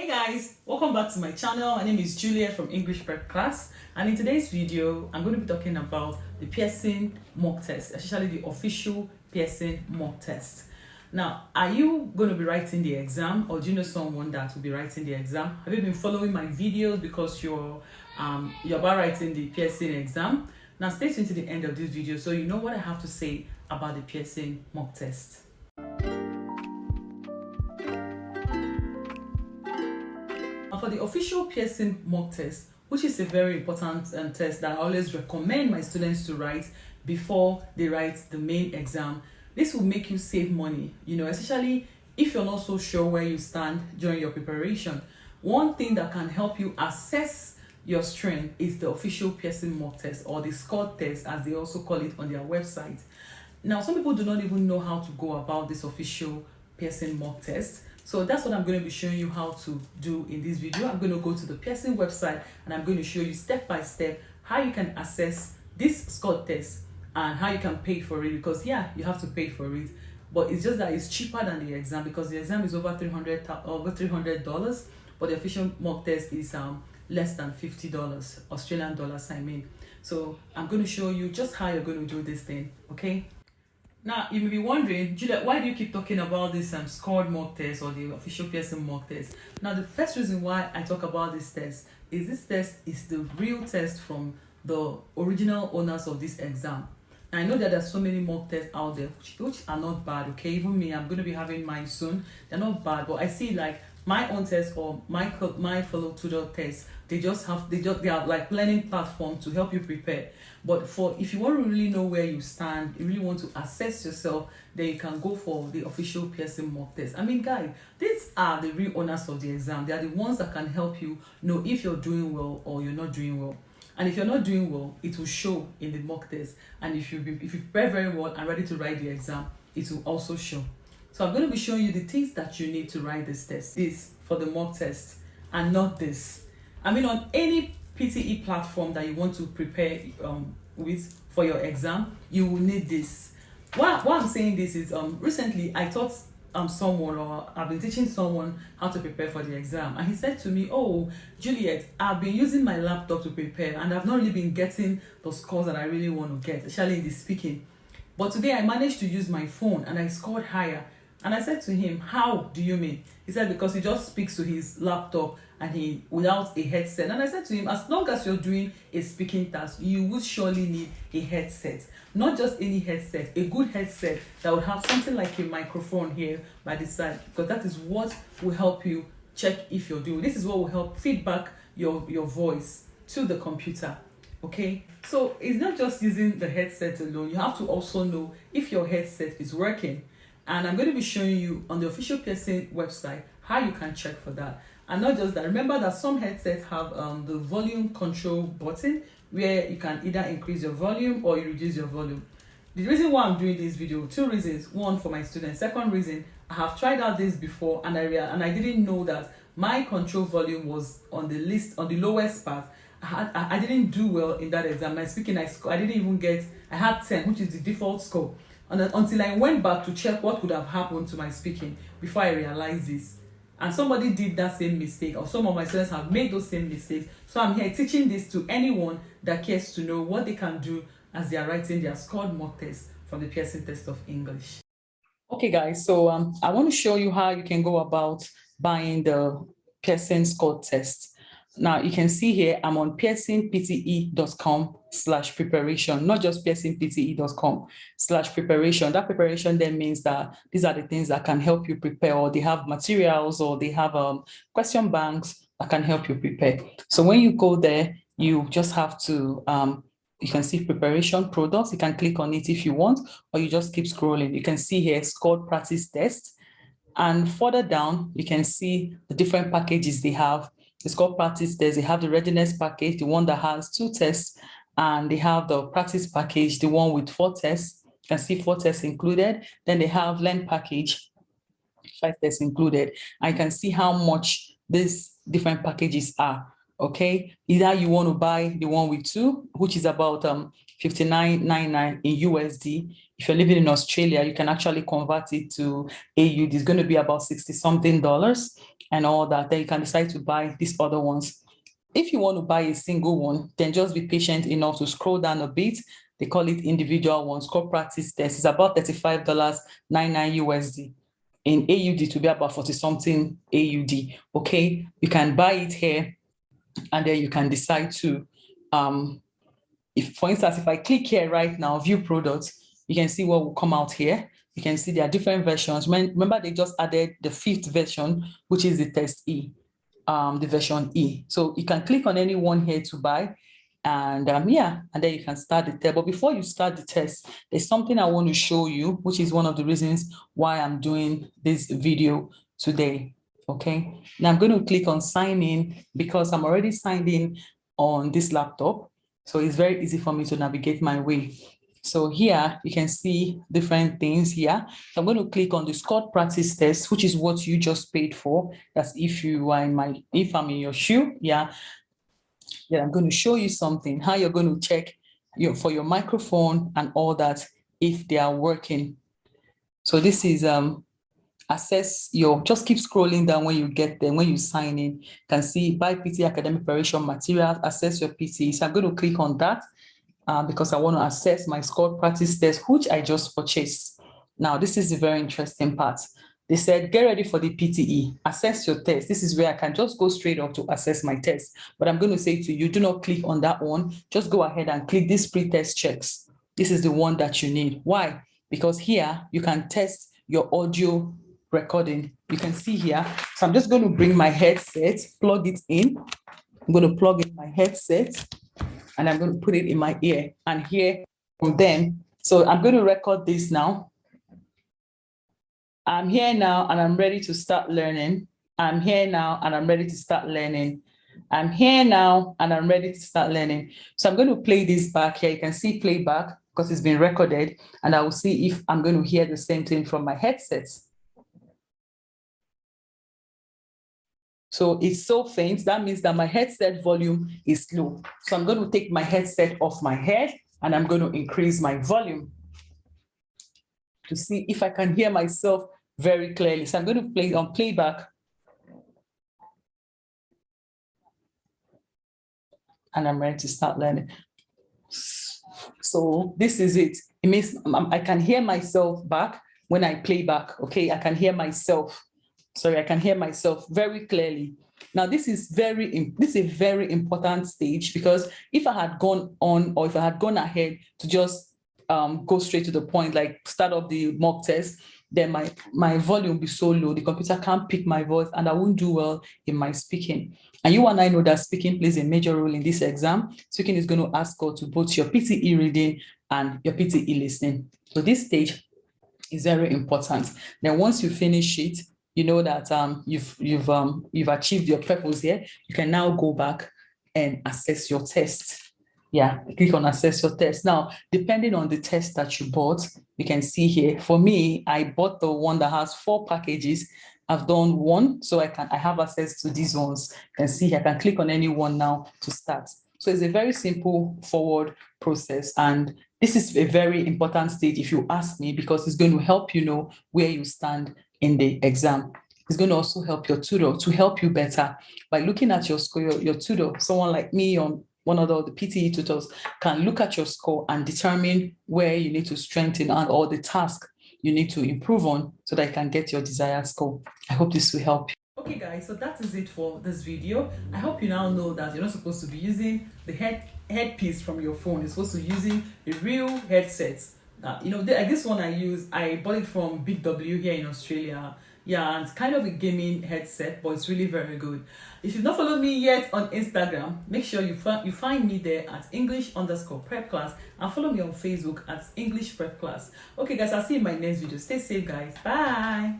Hey guys, welcome back to my channel. My name is Juliet from English Prep Class, and in today's video I'm going to be talking about the Pearson mock test, especially the official Pearson mock test. Now, are you going to be writing the exam, or do you know someone that will be writing the exam? Have you been following my videos because you're about writing the Pearson exam? Now stay tuned to the end of this video so you know what I have to say about the Pearson mock test. For the official Pearson mock test, which is a very important test that I always recommend my students to write before they write the main exam, this will make you save money, especially if you're not so sure where you stand during your preparation. One thing that can help you assess your strength is the official Pearson mock test, or the score test as they also call it on their website. Now, some people do not even know how to go about this official Pearson mock test. So that's what I'm going to be showing you how to do in this video. I'm going to go to the Pearson website and I'm going to show you step by step how you can assess this score test and how you can pay for it, because yeah, you have to pay for it, but it's just that it's cheaper than the exam, because the exam is over $300, but the official mock test is less than $50 Australian dollars, I mean. So I'm going to show you just how you're going to do this thing, okay? Now, you may be wondering, Julia, why do you keep talking about this scored mock test or the official Pearson mock test? Now, the first reason why I talk about this test is the real test from the original owners of this exam. And I know that there's so many mock tests out there, which are not bad, okay? Even me, I'm going to be having mine soon. They're not bad, but I see like my own test or my fellow tutor tests, they are like learning platform to help you prepare. But if you want to really know where you stand, you really want to assess yourself, then you can go for the official Pearson mock test. I mean, guys, these are the real owners of the exam. They are the ones that can help you know if you're doing well or you're not doing well. And if you're not doing well, it will show in the mock test. And if you prepare very well and ready to write the exam, it will also show. So I'm going to be showing you the things that you need to write this test. This for the mock test, and not this. I mean, on any PTE platform that you want to prepare with for your exam, you will need this. Why I'm saying this is recently I taught someone, or I've been teaching someone how to prepare for the exam, and he said to me, "Oh, Juliet, I've been using my laptop to prepare and I've not really been getting the scores that I really want to get, especially in the speaking. But today I managed to use my phone and I scored higher." And I said to him, "How do you mean?" He said, "Because he just speaks to his laptop and without a headset." And I said to him, as long as you're doing a speaking task, you would surely need a headset. Not just any headset, a good headset that would have something like a microphone here by the side, because that is what will help you check if you're doing. This is what will help feedback your voice to the computer. Okay, so it's not just using the headset alone. You have to also know if your headset is working. And I'm going to be showing you on the official Pearson website how you can check for that. And not just that, remember that some headsets have the volume control button where you can either increase your volume or you reduce your volume. The reason why I'm doing this video, two reasons. One, for my students. Second reason, I have tried out this before and I didn't know that my control volume was on the list, on the lowest part. I didn't do well in that exam. My speaking, I didn't even get, I had 10, which is the default score. Until I went back to check what could have happened to my speaking before I realized this. And somebody did that same mistake, or some of my students have made those same mistakes. So I'm here teaching this to anyone that cares to know what they can do as they are writing their scored mock test from the Pearson Test of English. Okay guys, so I want to show you how you can go about buying the Pearson scored test. Now you can see here I'm on pearsonpte.com/preparation, not just pearsonpte.com/preparation. That preparation then means that these are the things that can help you prepare, or they have materials, or they have question banks that can help you prepare. So when you go there, you just have to you can see preparation products. You can click on it if you want, or you just keep scrolling. You can see here scored practice test, and further down you can see the different packages they have. The score practice test, they have the readiness package, the one that has 2 tests, and they have the practice package, the one with 4 tests. You can see 4 tests included. Then they have learn package, 5 tests included. And you can see how much these different packages are. Okay, either you want to buy the one with 2, which is about $59.99 in USD, If you're living in Australia, you can actually convert it to AUD. It's going to be about 60 something dollars and all that. Then you can decide to buy these other ones. If you want to buy a single one, then just be patient enough to scroll down a bit. They call it individual ones, core practice test. It's about $35.99 USD. In AUD to be about 40 something AUD. Okay, you can buy it here, and then you can decide to, if for instance, if I click here right now, view products, you can see what will come out here. You can see there are different versions. Remember, they just added the 5th version, which is the test E, the version E. So you can click on any one here to buy, and yeah, and then you can start the test. But before you start the test, there's something I want to show you, which is one of the reasons why I'm doing this video today. Okay, now I'm going to click on sign in because I'm already signed in on this laptop. So it's very easy for me to navigate my way. So here you can see different things here. So I'm going to click on the scored practice test, which is what you just paid for. That's if you are if I'm in your shoe, yeah. Then I'm going to show you something, how you're going to check for your microphone and all that, if they are working. So this is assess your, just keep scrolling down when you get there, when you sign in. You can see buy PT academic preparation materials, assess your PT. So I'm going to click on that because I want to assess my scored practice test, which I just purchased. Now, this is the very interesting part. They said, get ready for the PTE, assess your test. This is where I can just go straight up to assess my test. But I'm going to say to you, do not click on that one. Just go ahead and click this pre-test checks. This is the one that you need. Why? Because here you can test your audio recording. You can see here. So I'm just going to bring my headset, plug it in. I'm going to plug in my headset and I'm going to put it in my ear and hear from them. So I'm going to record this now. I'm here now and I'm ready to start learning. I'm here now and I'm ready to start learning. I'm here now and I'm ready to start learning. So I'm going to play this back here. You can see playback because it's been recorded, and I will see if I'm going to hear the same thing from my headset. So it's so faint. That means that my headset volume is low. So I'm going to take my headset off my head and I'm going to increase my volume to see if I can hear myself very clearly. So I'm going to play on playback. And I'm ready to start learning. So this is it. It means I can hear myself back when I play back. Okay, I can hear myself. Sorry, I can hear myself very clearly. Now, this is a very important stage, because if I had gone on, or if I had gone ahead to just go straight to the point, like start up the mock test, then my volume will be so low, the computer can't pick my voice and I won't do well in my speaking. And you and I know that speaking plays a major role in this exam. Speaking is going to ask us to both your PTE reading and your PTE listening. So this stage is very important. Then once you finish it, you know that you've achieved your purpose here. You can now go back and assess your test. Yeah, click on assess your test. Now, depending on the test that you bought, you can see here. For me, I bought the one that has 4 packages. I've done one, so I have access to these ones. You can see here, I can click on any one now to start. So it's a very simple forward process. And this is a very important stage, if you ask me, because it's going to help you know where you stand in the exam. It's going to also help your tutor to help you better by looking at your score. Your tutor, someone like me on one of the PTE tutors, can look at your score and determine where you need to strengthen and all the tasks you need to improve on so that you can get your desired score. I hope this will help you. Okay guys, so that is it for this video. I hope you now know that you're not supposed to be using the headpiece from your phone. You're supposed to be using a real headset. This one I bought it from Big W here in Australia. Yeah, and it's kind of a gaming headset, but it's really very good. If you've not followed me yet on Instagram, make sure you find me there at English_prep class, and follow me on Facebook at English Prep Class. Okay guys, I'll see you in my next video. Stay safe guys. Bye.